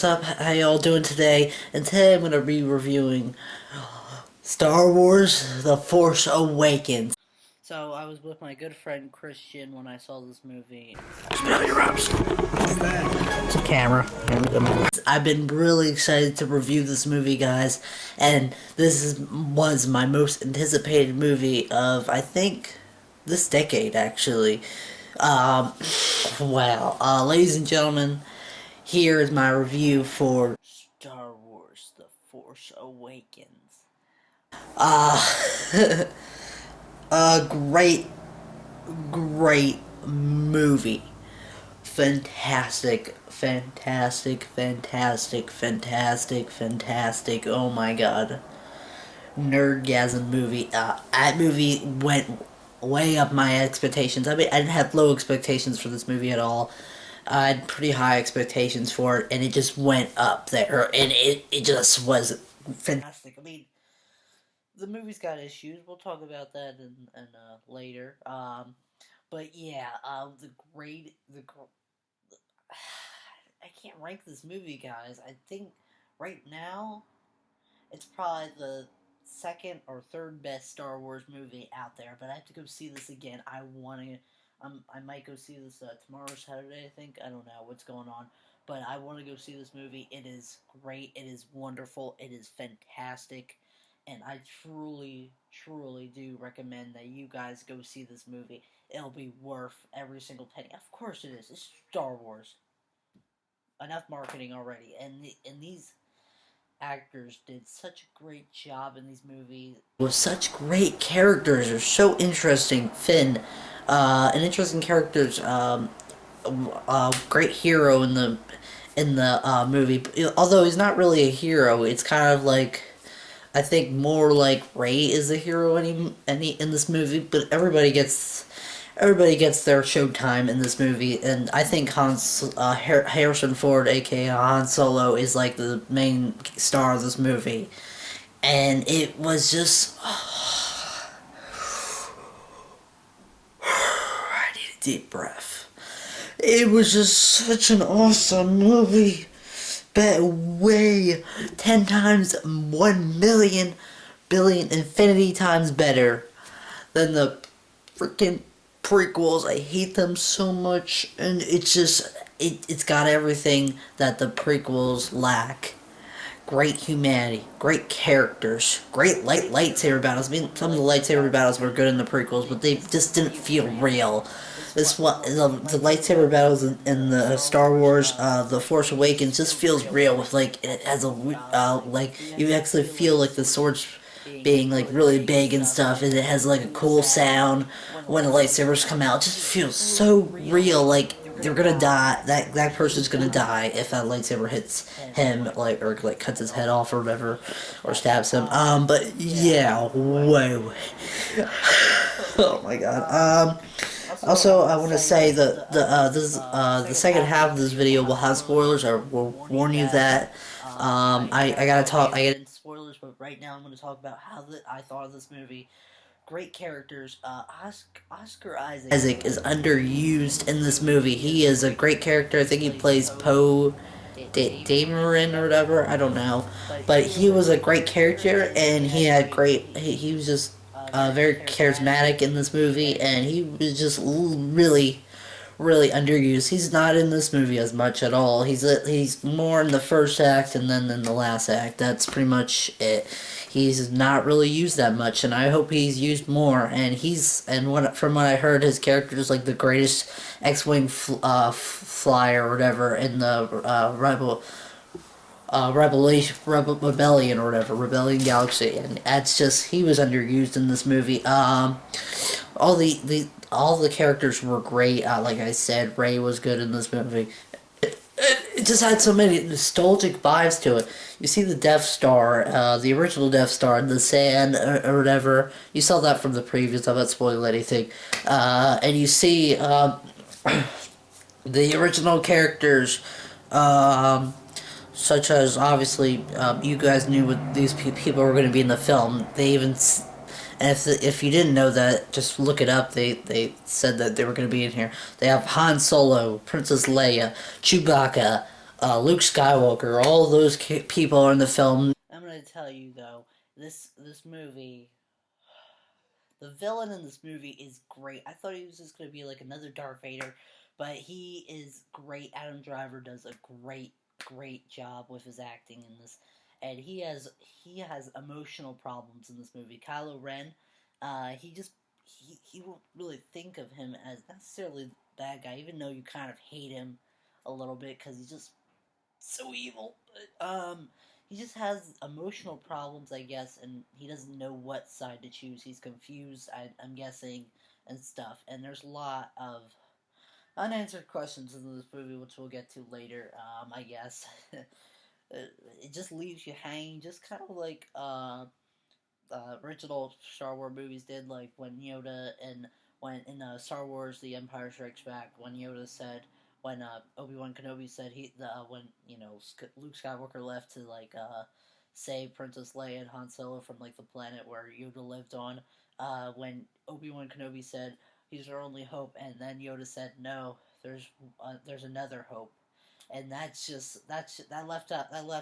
up? How y'all doing today? And today I'm gonna be reviewing Star Wars: The Force Awakens. So I was with my good friend Christian when I saw this movie. Smell your ups. It's a camera. I've been really excited to review this movie, guys, and was my most anticipated movie of, I think, this decade, actually. Ladies and gentlemen, here is my review for Star Wars: The Force Awakens. A great movie. Fantastic. Oh my god. Nerdgasm movie. That movie went way up my expectations. I mean, I didn't have low expectations for this movie at all. I had pretty high expectations for it, and it just went up there, and it just was fantastic. I mean, the movie's got issues. We'll talk about that in later. But yeah, I can't rank this movie, guys. I think right now it's probably the second or third best Star Wars movie out there. But I have to go see this again. I might go see this tomorrow or Saturday. I think, I don't know what's going on, but I want to go see this movie. It is great. It is wonderful. It is fantastic. And I truly do recommend that you guys go see this movie. It'll be worth every single penny. Of course it is. It's Star Wars. Enough marketing already. And these actors did such a great job in these movies. With such great characters. They're so interesting. Finn, an interesting characters. Great hero in the movie. Although he's not really a hero. It's kind of like, I think more like Rey is the hero in this movie, but everybody gets their showtime in this movie, and I think Harrison Ford, aka Han Solo, is like the main star of this movie, and it was just I need a deep breath. It was just such an awesome movie. Bet way 10 times, 1 million, billion, infinity times better than the freaking prequels. I hate them so much, and it's just, it's got everything that the prequels lack. Great humanity, great characters, great lightsaber battles. I mean, some of the lightsaber battles were good in the prequels, but they just didn't feel real. This one, the lightsaber battles in the Star Wars, The Force Awakens, just feels real. With like, it has a like, you actually feel like the swords being like really big and stuff, and it has like a cool sound when the lightsabers come out. It just feels so real. Like, they're gonna die. That person's gonna die if that lightsaber hits him, or cuts his head off or whatever, or stabs him. But yeah, whoa. Oh my god. Also, I want to say that the second half of this video will have spoilers. I will warn you that. I get into spoilers, but right now I'm going to talk about how I thought of this movie. Great characters. Oscar Isaac is underused in this movie. He is a great character. I think he plays Poe Dameron or whatever. I don't know, but he was a great character, and he had he was just very charismatic in this movie, and he was just really underused. He's not in this movie as much at all. He's more in the first act and then in the last act. That's pretty much it. He's not really used that much, and I hope he's used more. And from what I heard, his character is like the greatest X-wing flyer or whatever in the Rebellion or whatever, Rebellion Galaxy, and that's just, he was underused in this movie. All the characters were great. Like I said, Rey was good in this movie. It just had so many nostalgic vibes to it. You see the Death Star, the original Death Star in the sand or whatever. You saw that from the previews. I'm not spoiling anything. And you see the original characters. Such as, obviously, you guys knew what these people were going to be in the film. They even, and if you didn't know that, just look it up. They said that they were going to be in here. They have Han Solo, Princess Leia, Chewbacca, Luke Skywalker, all those people are in the film. I'm gonna tell you though, this movie, the villain in this movie is great. I thought he was just gonna be like another Darth Vader, but he is great. Adam Driver does a great job with his acting in this, and he has emotional problems in this movie. Kylo Ren, he won't really think of him as necessarily the bad guy, even though you kind of hate him a little bit because he's just so evil. He just has emotional problems, I guess, and he doesn't know what side to choose. He's confused, I'm guessing, and stuff. And there's a lot of unanswered questions in this movie, which we'll get to later. I guess it just leaves you hanging, just kind of like original Star Wars movies did, like when Yoda and when in Star Wars: The Empire Strikes Back, when Yoda said, when Obi-Wan Kenobi said when Luke Skywalker left to save Princess Leia and Han Solo from like the planet where Yoda lived on, when Obi-Wan Kenobi said he's our only hope, and then Yoda said no, there's another hope, and that left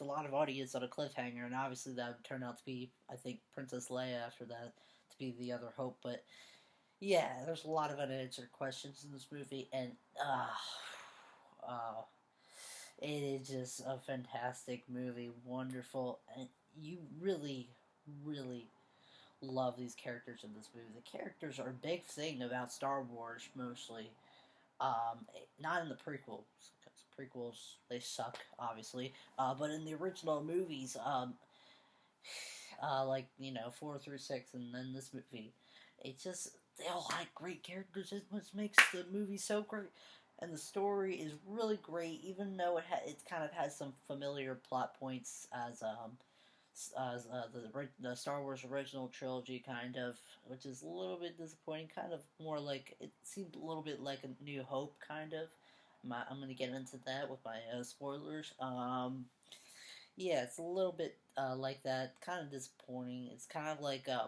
a lot of audience on a cliffhanger, and obviously that would turn out to be, I think, Princess Leia after that to be the other hope. But yeah, there's a lot of unanswered questions in this movie, and uh, it is just a fantastic movie, wonderful, and you really, really love these characters in this movie. The characters are a big thing about Star Wars, mostly. Not in the prequels, because prequels they suck, obviously. But in the original movies, like 4 through 6, and then this movie, it just they all had great characters. It's what makes the movie so great, and the story is really great. Even though it kind of has some familiar plot points as the Star Wars original trilogy, kind of, which is a little bit disappointing. Kind of more like it seemed a little bit like a New Hope, kind of. I'm gonna get into that with my spoilers. Yeah, it's a little bit like that. Kind of disappointing. It's kind of like I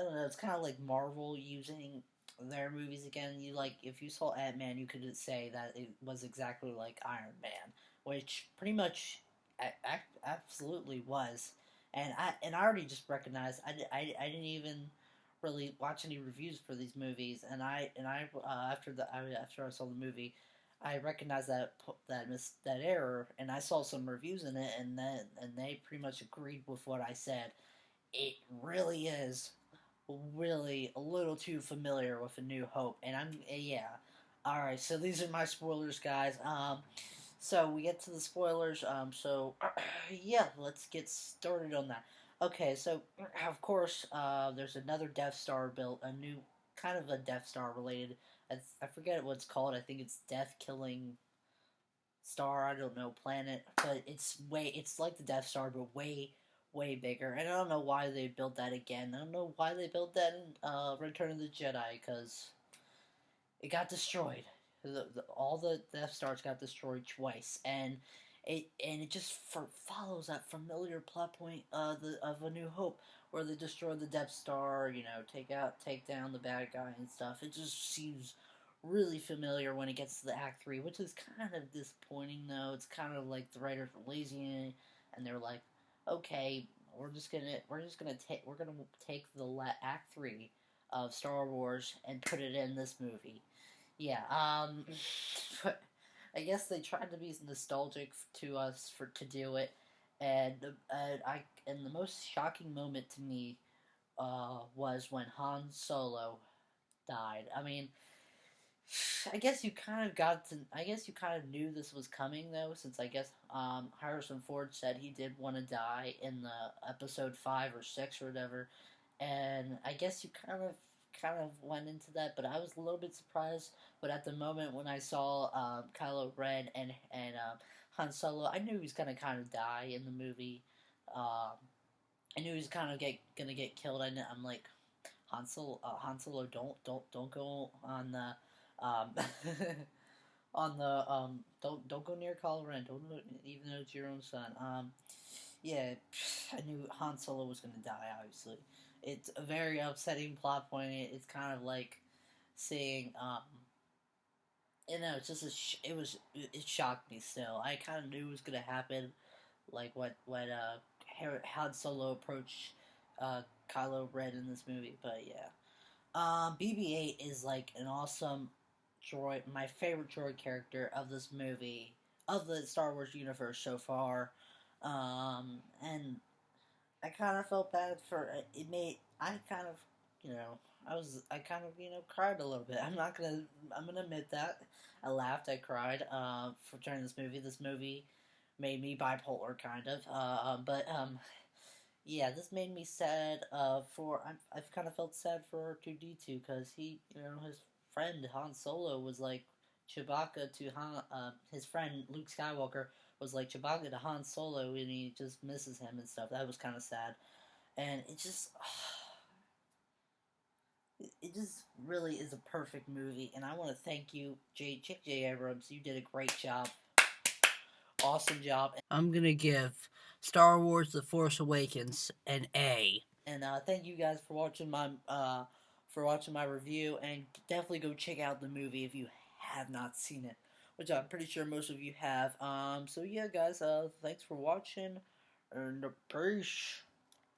don't know. It's kind of like Marvel using their movies again. You like if you saw Ant-Man, you could say that it was exactly like Iron Man, which pretty much absolutely was. And I already just recognized I didn't even really watch any reviews for these movies, and I after I saw the movie, I recognized that error, and I saw some reviews in it, and they pretty much agreed with what I said. It really is really a little too familiar with A New Hope, and yeah. All right, so these are my spoilers, guys. So we get to the spoilers. So yeah, let's get started on that. Okay, so of course, there's another Death Star built, a new kind of a Death Star related. I forget what it's called. I think it's Death Killing Star. I don't know planet, but it's like the Death Star, but way bigger. And I don't know why they built that again. I don't know why they built that in Return of the Jedi, because it got destroyed. All the Death Stars got destroyed twice, and it just follows that familiar plot point of A New Hope, where they destroy the Death Star, take down the bad guy and stuff. It just seems really familiar when it gets to the Act 3, which is kind of disappointing though. It's kind of like the writers were lazy, and they're like, okay, we're gonna take the Act 3 of Star Wars and put it in this movie. Yeah, I guess they tried to be nostalgic to us to do it, and the most shocking moment to me was when Han Solo died. I mean, I guess you kind of got to. I guess you kind of knew this was coming though, since I guess Harrison Ford said he did want to die in the episode 5 or 6 or whatever, and I guess you kind of went into that, but I was a little bit surprised. But at the moment when I saw Kylo Ren and Han Solo, I knew he was gonna kind of die in the movie. Um, I knew he was kind of gonna get killed. I'm like, Han Solo, don't go on the um, on the don't go near Kylo Ren. Don't, even though it's your own son. Yeah, I knew Han Solo was gonna die. Obviously, it's a very upsetting plot point. It's kind of like seeing You know, it's just it shocked me still. I kind of knew it was gonna happen, like when Han Solo approached Kylo Ren in this movie. But yeah, BB-8 is like an awesome droid, my favorite droid character of this movie, of the Star Wars universe so far. And I kind of felt bad for it. I kind of, I kind of, cried a little bit. I'm gonna admit that. I laughed, I cried, for during this movie. This movie made me bipolar, kind of. Yeah, this made me sad. I've kind of felt sad for R2D2 because his friend Han Solo was like Chewbacca to Han. His friend Luke Skywalker was like Chewbacca to Han Solo, and he just misses him and stuff. That was kind of sad, and it just really is a perfect movie. And I want to thank you, J. Abrams. You did a great job. Awesome job. I'm gonna give Star Wars: The Force Awakens an A. And thank you guys for watching my review, and definitely go check out the movie if you have not seen it, which I'm pretty sure most of you have. So yeah, guys, thanks for watching, and peace.